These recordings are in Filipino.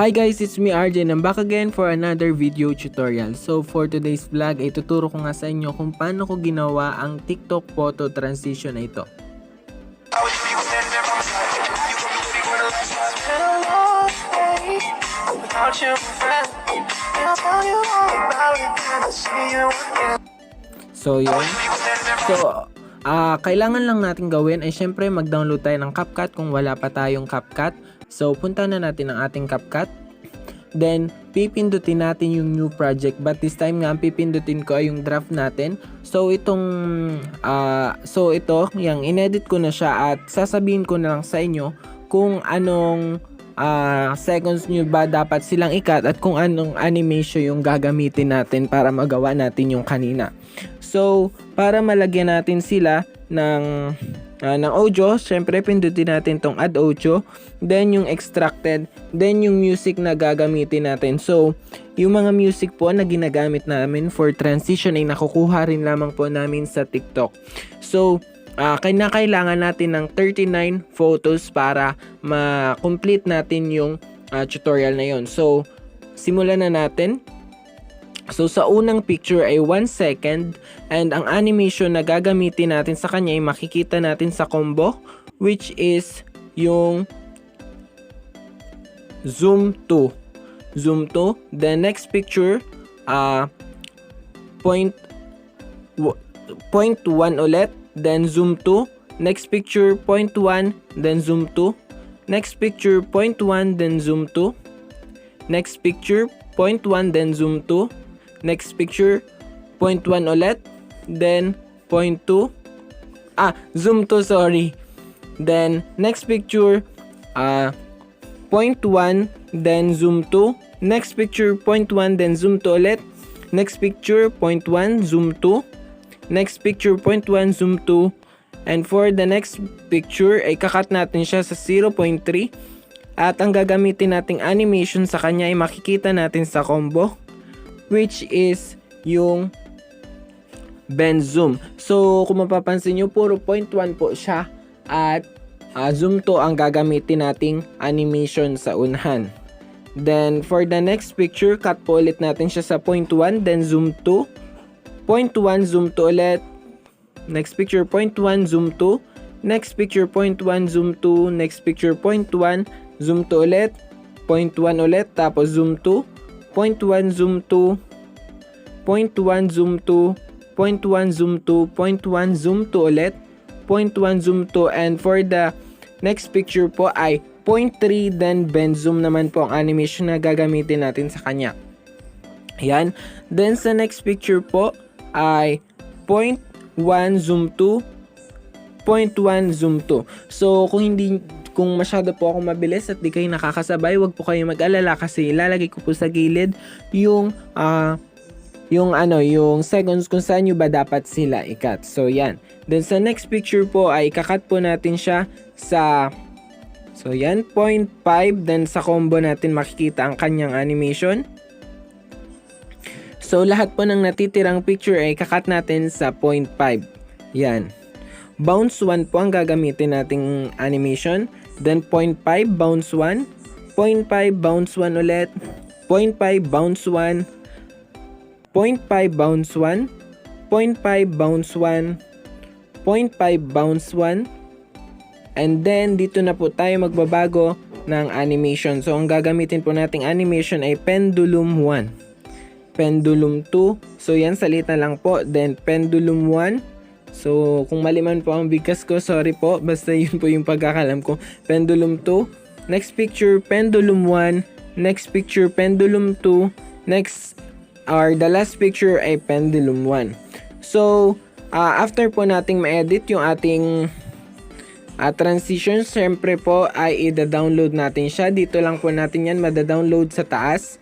Hi guys, it's me RJ and I'm back again for another video tutorial. So for today's vlog ay tuturo ko nga sa inyo kung paano ko ginawa ang TikTok photo transition na ito. So yun. Kailangan lang natin gawin ay syempre mag-download tayo ng Capcut kung wala pa tayong Capcut. So punta na natin ang ating Capcut. Then pipindutin natin yung new project, but this time nga ang pipindutin ko ay yung draft natin. So ito yung inedit ko na siya at sasabihin ko na lang sa inyo kung anong seconds nyo ba dapat silang ikat at kung anong animation yung gagamitin natin para magawa natin yung kanina. So para malagyan natin sila ng audio, syempre pindutin natin tong add audio, then yung extracted, then yung music na gagamitin natin. So yung mga music po na ginagamit namin for transition ay nakukuha rin lamang po namin sa TikTok. So kailangan natin ng 39 photos para ma-complete natin yung tutorial na yon. So simulan na natin. So sa unang picture ay 1 second and ang animation na gagamitin natin sa kanya ay makikita natin sa combo, which is yung zoom to. The next picture 0.1 ulit, then zoom to. Next picture 0.1, then zoom to. Next picture 0.1, then zoom to. Next picture 0.1, then zoom to. Next picture 0.1 ulit, then 0.2, zoom to, sorry. Then next picture 0.1, then zoom to. Next picture 0.1, then zoom to ulit. Next picture 0.1, zoom to. Next picture 0.1, zoom to. And for the next picture ay kakat natin siya sa 0.3 at ang gagamitin nating animation sa kanya ay makikita natin sa combo, which is yung bend zoom. So kung mapapansin nyo, puro 0.1 po siya at zoom to ang gagamitin nating animation sa unahan. Then for the next picture, cut po ulit natin siya sa 0.1, then zoom to. 0.1, zoom to ulit. Next picture 0.1, zoom to. Next picture 0.1, zoom to. Next picture 0.1, zoom to ulit. 0.1 ulit, tapos zoom to. 0.1, zoom to. 0.1, zoom to. 0.1, zoom to. 0.1, zoom to ulit. 0.1, zoom to. And for the next picture po ay 0.3, then bend zoom naman po ang animation na gagamitin natin sa kanya. Ayan. Then sa next picture po ay 0.1, zoom to. 0.1, zoom to. So kung masyado po ako mabilis at di kayo nakakasabay, wag po kayo mag-alala kasi ilalagay ko po sa gilid yung seconds kung saan nyo ba dapat sila ikat. So yan. Then sa next picture po ay ikakat po natin siya sa 0.5, then sa combo natin makikita ang kanyang animation. So lahat po ng natitirang picture ay ikakat natin sa 0.5. Yan. Bounce 1 po ang gagamitin nating animation. Then 0.5, bounce 1. 0.5, bounce 1 ulit. 0.5, bounce 1. 0.5, bounce 1. 0.5, bounce 1. 0.5, bounce 1. And then dito na po tayo magbabago ng animation. So ang gagamitin po nating animation ay pendulum 1. Pendulum 2. So yan, salita lang po. Then pendulum 1. So kung mali man po ang bigkas ko, sorry po. Basta yun po yung pagkakalam ko. Pendulum 2. Next picture, pendulum 1. Next picture, pendulum 2. The last picture ay pendulum 1. So after po nating ma-edit yung ating transition, syempre po ay i-download natin siya. Dito lang po natin yan mada-download sa taas.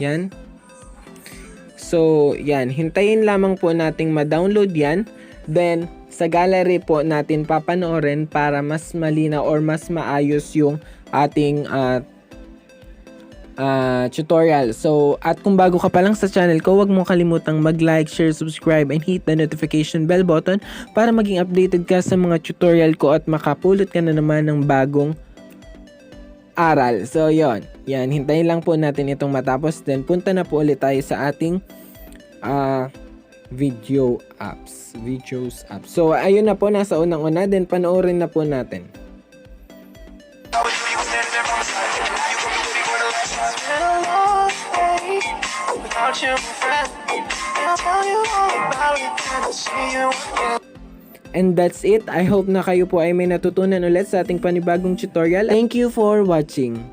Yan. So yan, hintayin lamang po nating ma-download yan. Then sa gallery po natin papanoorin para mas malinaw or mas maayos yung ating tutorial. So at kung bago ka pa lang sa channel ko, wag mo kalimutang mag-like, share, subscribe, and hit the notification bell button para maging updated ka sa mga tutorial ko at makapulot ka na naman ng bagong aral. So, yon. Yan, hintayin lang po natin itong matapos. Then, punta na po ulit tayo sa ating videos apps. So, ayun na po, nasa unang-una. Then, panoorin na po natin. And that's it. I hope na kayo po ay may natutunan ulit sa ating panibagong tutorial. Thank you for watching.